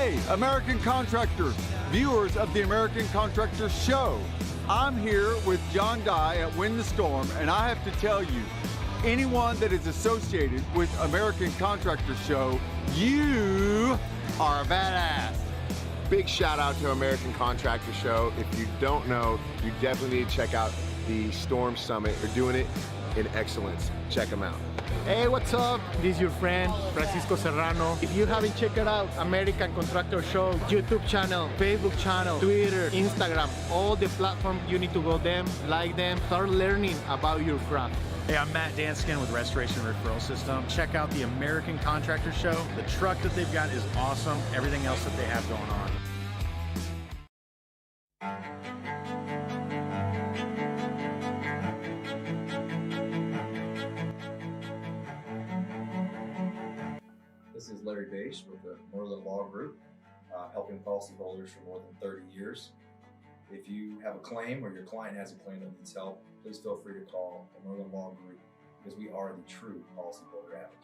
Hey, American contractors, viewers of the American Contractor Show. I'm here with John Dye at Win the Storm, and I have to tell you, anyone that is associated with American Contractor Show, you are a badass. Big shout out to American Contractor Show. If you don't know, you definitely need to check out the Storm Summit. They're doing it in excellence. Check them out. Hey, what's up? This is your friend, Francisco Serrano. If you haven't checked it out, American Contractor Show, YouTube channel, Facebook channel, Twitter, Instagram, all the platforms, you need to go them, like them, start learning about your craft. Hey, I'm Matt Danskin with Restoration Referral System. Check out the American Contractor Show. The truck that they've got is awesome. Everything else that they have going on. This is Larry Bache with the Merlin Law Group, helping policyholders for more than 30 years. If you have a claim or your client has a claim that needs help, please feel free to call the Merlin Law Group because we are the true policyholder advocate.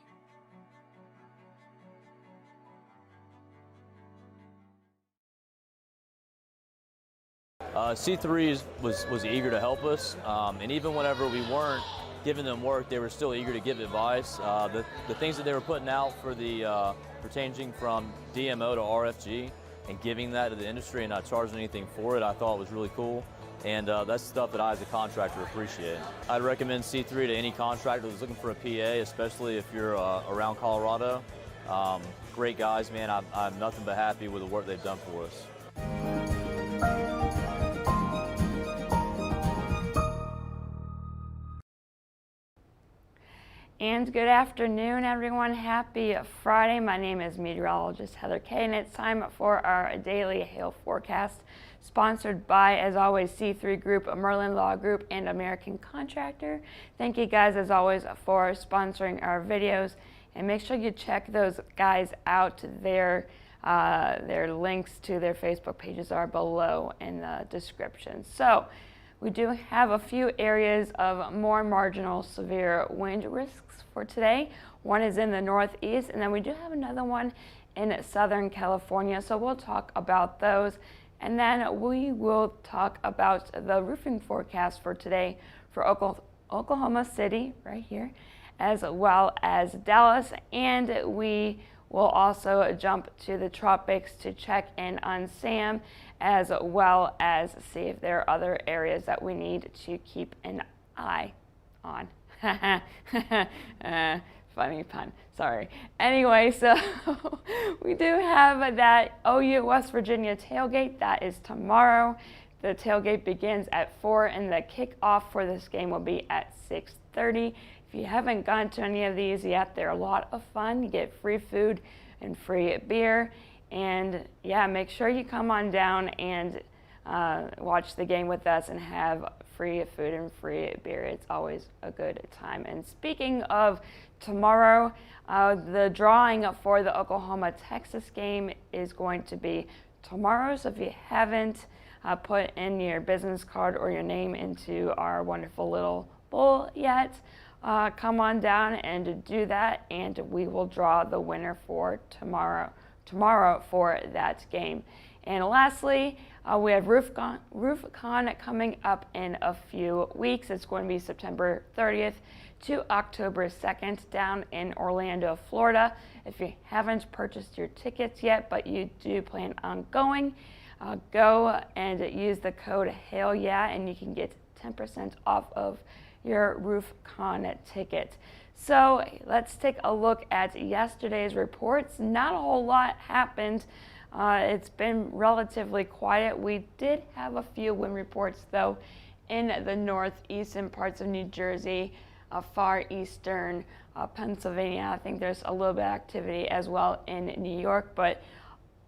C3 was eager to help us, and even whenever we weren't giving them work, they were still eager to give advice. The things that they were putting out for the changing from DMO to RFG and giving that to the industry and not charging anything for it, I thought was really cool. And that's stuff that I as a contractor appreciate. I'd recommend C3 to any contractor that's looking for a PA, especially if you're around Colorado. Great guys, man. I'm nothing but happy with the work they've done for us. And good afternoon, everyone. Happy Friday. My name is meteorologist Heather Kay, and it's time for our daily hail forecast, sponsored by, as always, C3 Group, Merlin Law Group, and American Contractor. Thank you guys, as always, for sponsoring our videos, and make sure you check those guys out. Their links to their Facebook pages are below in the description. So we do have a few areas of more marginal severe wind risks for today. One is in the northeast, and then we do have another one in Southern California, so we'll talk about those. And then we will talk about the roofing forecast for today for Oklahoma City, right here, as well as Dallas. And we will also jump to the tropics to check in on Sam, as well as see if there are other areas that we need to keep an eye on. Funny pun, sorry. Anyway, so we do have that OU West Virginia tailgate. That is tomorrow. The tailgate begins at 4, and the kickoff for this game will be at 6:30. If you haven't gone to any of these yet, they're a lot of fun. You get free food and free beer. And yeah, make sure you come on down and watch the game with us and have free food and free beer. It's always a good time. And speaking of tomorrow, the drawing for the Oklahoma-Texas game is going to be tomorrow. So if you haven't put in your business card or your name into our wonderful little bowl yet, come on down and do that, and we will draw the winner for tomorrow for that game. And lastly, we have RoofCon coming up in a few weeks. It's going to be September 30th to October 2nd down in Orlando, Florida. If you haven't purchased your tickets yet, but you do plan on going, go and use the code HAILYEAH, and you can get 10% off of your RoofCon ticket. So let's take a look at yesterday's reports. Not a whole lot happened. It's been relatively quiet. We did have a few wind reports, though, in the northeastern parts of New Jersey, far eastern Pennsylvania. I think there's a little bit of activity as well in New York, but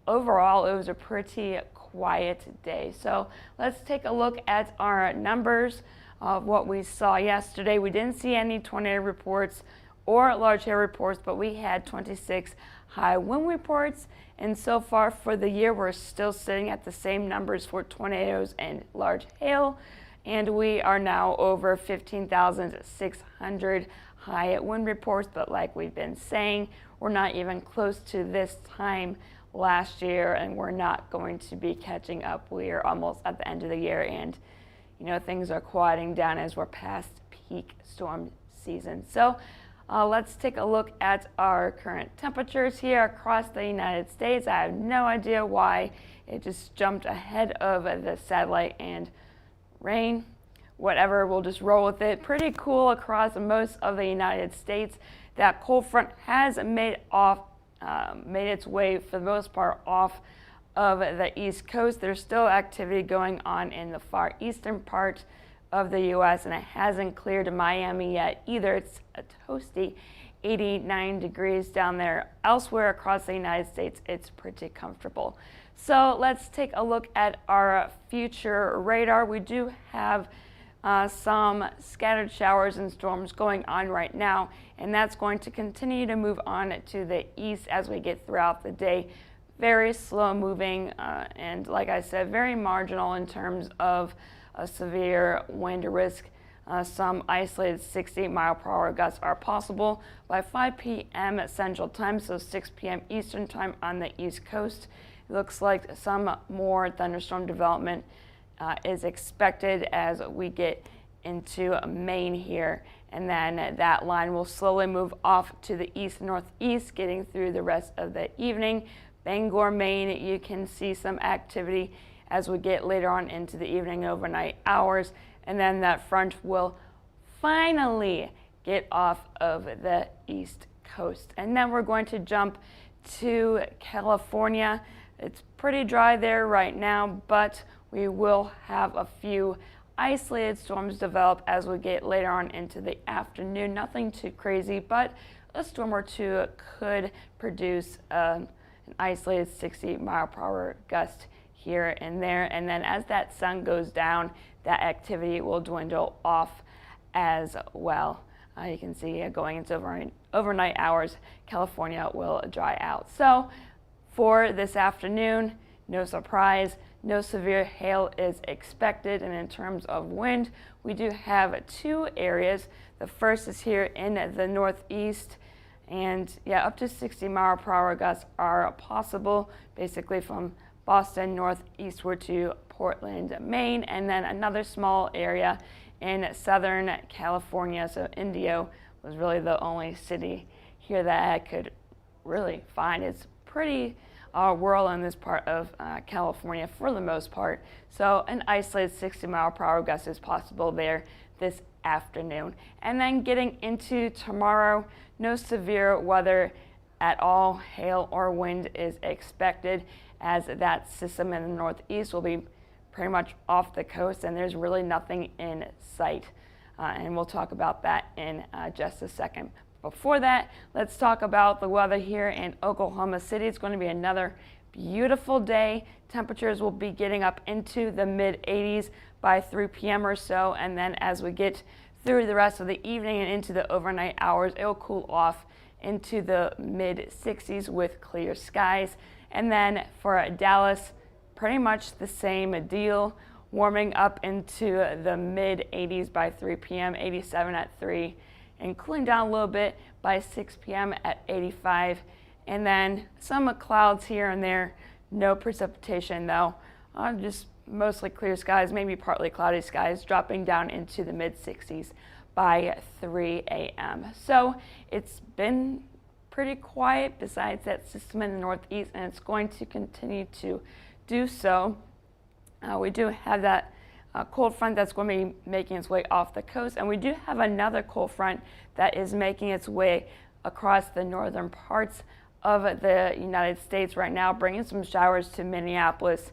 overall it was a pretty quiet day. So let's take a look at our numbers of what we saw yesterday. We didn't see any tornado reports or large hail reports, but we had 26 high wind reports. And so far for the year, we're still sitting at the same numbers for tornadoes and large hail. And we are now over 15,600 high wind reports. But like we've been saying, we're not even close to this time last year, and we're not going to be catching up. We are almost at the end of the year, and things are quieting down as we're past peak storm season. So let's take a look at our current temperatures here across the United States. I have no idea why it just jumped ahead of the satellite and rain. Whatever, we'll just roll with it. Pretty cool across most of the United States. That cold front has made its way for the most part off of the East Coast. There's still activity going on in the far eastern part of the U.S. and it hasn't cleared Miami yet either. It's a toasty 89 degrees down there. Elsewhere across the United States, it's pretty comfortable. So let's take a look at our future radar. We do have some scattered showers and storms going on right now, and that's going to continue to move on to the east as we get throughout the day. Very slow moving and, like I said, very marginal in terms of a severe wind risk. Some isolated 60-mile-per-hour gusts are possible by 5 p.m. Central Time, so 6 p.m. Eastern Time on the East Coast. It looks like some more thunderstorm development is expected as we get into Maine here, and then that line will slowly move off to the east-northeast, getting through the rest of the evening. Bangor, Maine, you can see some activity as we get later on into the evening, overnight hours, and then that front will finally get off of the East Coast. And then we're going to jump to California. It's pretty dry there right now, but we will have a few isolated storms develop as we get later on into the afternoon. Nothing too crazy, but a storm or two could produce an isolated 60-mile-per-hour gust here and there. And then as that sun goes down, that activity will dwindle off as well. You can see going into overnight hours, California will dry out. So for this afternoon, no surprise, no severe hail is expected. And in terms of wind, we do have two areas. The first is here in the northeast, and up to 60-mile-per-hour gusts are possible, basically from Boston northeastward to Portland, Maine, and then another small area in Southern California. So Indio was really the only city here that I could really find. It's pretty rural in this part of California for the most part. So an isolated 60-mile-per-hour gust is possible there this afternoon. And then getting into tomorrow, no severe weather at all. Hail or wind is expected as that system in the northeast will be pretty much off the coast and there's really nothing in sight. And we'll talk about that in just a second. Before that, let's talk about the weather here in Oklahoma City. It's going to be another beautiful day. Temperatures will be getting up into the mid-80s by 3 p.m. or so, and then as we get through the rest of the evening and into the overnight hours, it will cool off into the mid-60s with clear skies. And then for Dallas, pretty much the same deal, warming up into the mid-80s by 3 p.m., 87 at 3, and cooling down a little bit by 6 p.m. at 85. And then some clouds here and there, no precipitation though, just mostly clear skies, maybe partly cloudy skies, dropping down into the mid-60s by 3 a.m. So it's been pretty quiet besides that system in the northeast, and it's going to continue to do so. We do have that cold front that's going to be making its way off the coast, and we do have another cold front that is making its way across the northern parts of the United States right now, bringing some showers to Minneapolis,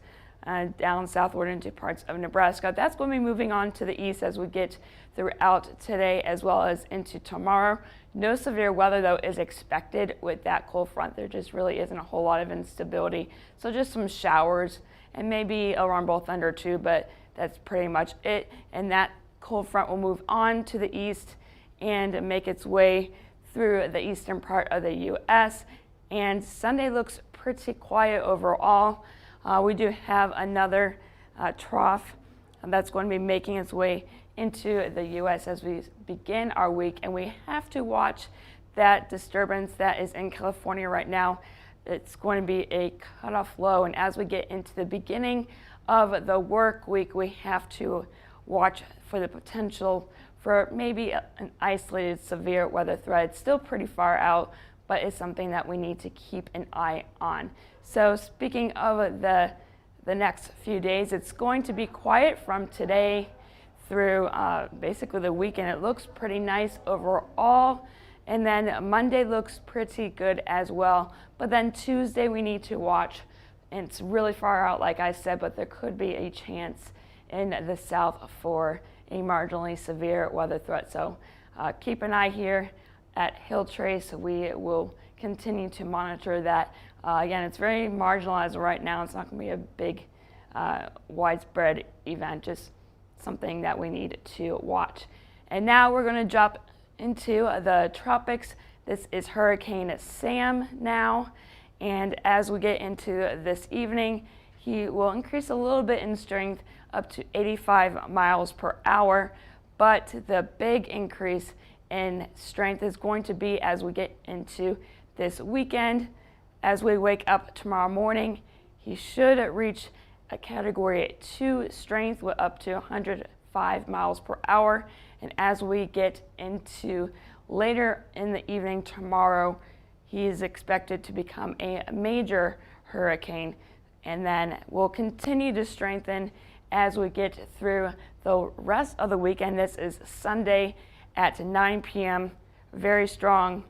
down southward into parts of Nebraska. That's going to be moving on to the east as we get throughout today as well as into tomorrow. No severe weather though is expected with that cold front. There just really isn't a whole lot of instability. So just some showers and maybe a rumble thunder too, but that's pretty much it. And that cold front will move on to the east and make its way through the eastern part of the U.S. And Sunday looks pretty quiet overall. We do have another trough that's going to be making its way into the U.S. as we begin our week, and we have to watch that disturbance that is in California right now. it's going to be a cutoff low. And as we get into the beginning of the work week, we have to watch for the potential for maybe an isolated severe weather threat. It's still pretty far out, but it's something that we need to keep an eye on. So speaking of the next few days, it's going to be quiet from today through basically the weekend. It looks pretty nice overall. And then Monday looks pretty good as well. But then Tuesday we need to watch. And it's really far out, like I said, but there could be a chance in the south for a marginally severe weather threat. So keep an eye here at Hill Trace. We will continue to monitor that. Again, it's very marginalized right now. It's not going to be a big widespread event, just something that we need to watch. And now we're going to jump into the tropics. This is Hurricane Sam now. And as we get into this evening, he will increase a little bit in strength up to 85 miles per hour. But the big increase in strength is going to be as we get into this weekend. As we wake up tomorrow morning, he should reach a Category 2 strength with up to 105 miles per hour. And as we get into later in the evening tomorrow, he is expected to become a major hurricane, and then will continue to strengthen as we get through the rest of the weekend. This is Sunday at 9 p.m. Very strong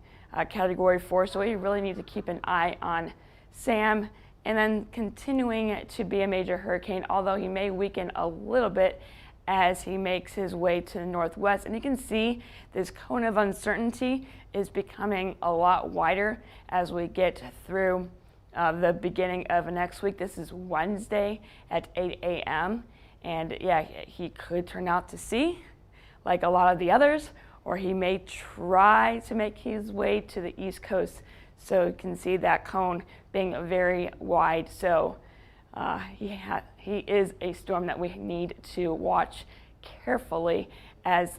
Category 4, so we really need to keep an eye on Sam. And then continuing to be a major hurricane, although he may weaken a little bit as he makes his way to the northwest. And you can see this cone of uncertainty is becoming a lot wider as we get through the beginning of next week. This is Wednesday at 8 a.m. And yeah, he could turn out to sea like a lot of the others, or he may try to make his way to the East Coast. So you can see that cone being very wide. So he is a storm that we need to watch carefully, as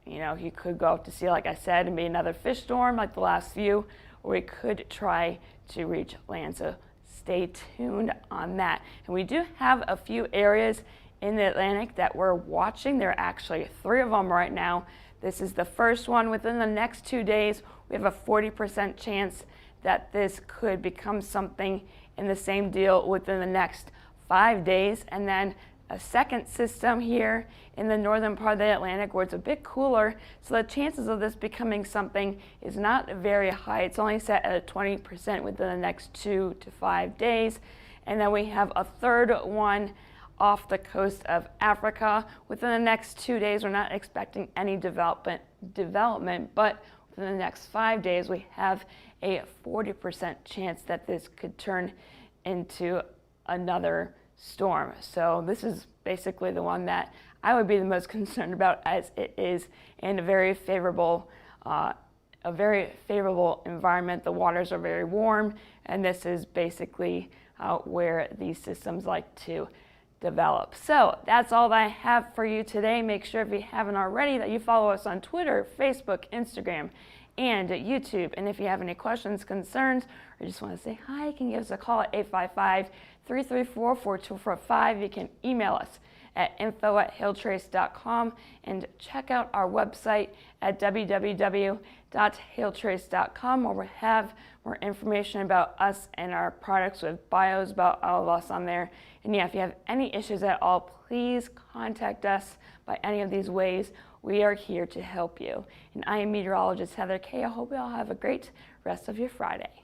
you know, he could go out to sea, like I said, and be another fish storm like the last few, or he could try to reach land. So stay tuned on that. And we do have a few areas in the Atlantic that we're watching. There are actually 3 of them right now. This is the first one. Within the next 2 days, we have a 40% chance that this could become something in the same deal within the next 5 days. And then a second system here in the northern part of the Atlantic where it's a bit cooler, so the chances of this becoming something is not very high. It's only set at a 20% within the next 2 to 5 days. And then we have a third one off the coast of Africa. Within the next 2 days, we're not expecting any development, but within the next 5 days, we have a 40% chance that this could turn into another storm. So this is basically the one that I would be the most concerned about, as it is in a very favorable environment. The waters are very warm, and this is basically where these systems like to develop. So that's all that I have for you today. Make sure, if you haven't already, that you follow us on Twitter, Facebook, Instagram, and YouTube. And if you have any questions, concerns, or just want to say hi, you can give us a call at 855-334-4245. You can email us at info@hailtrace.com, and check out our website at www.hailtrace.com, where we have more information about us and our products, with bios about all of us on there. And yeah, if you have any issues at all, please contact us by any of these ways. We are here to help you. And I am meteorologist Heather Kay. I hope you all have a great rest of your Friday.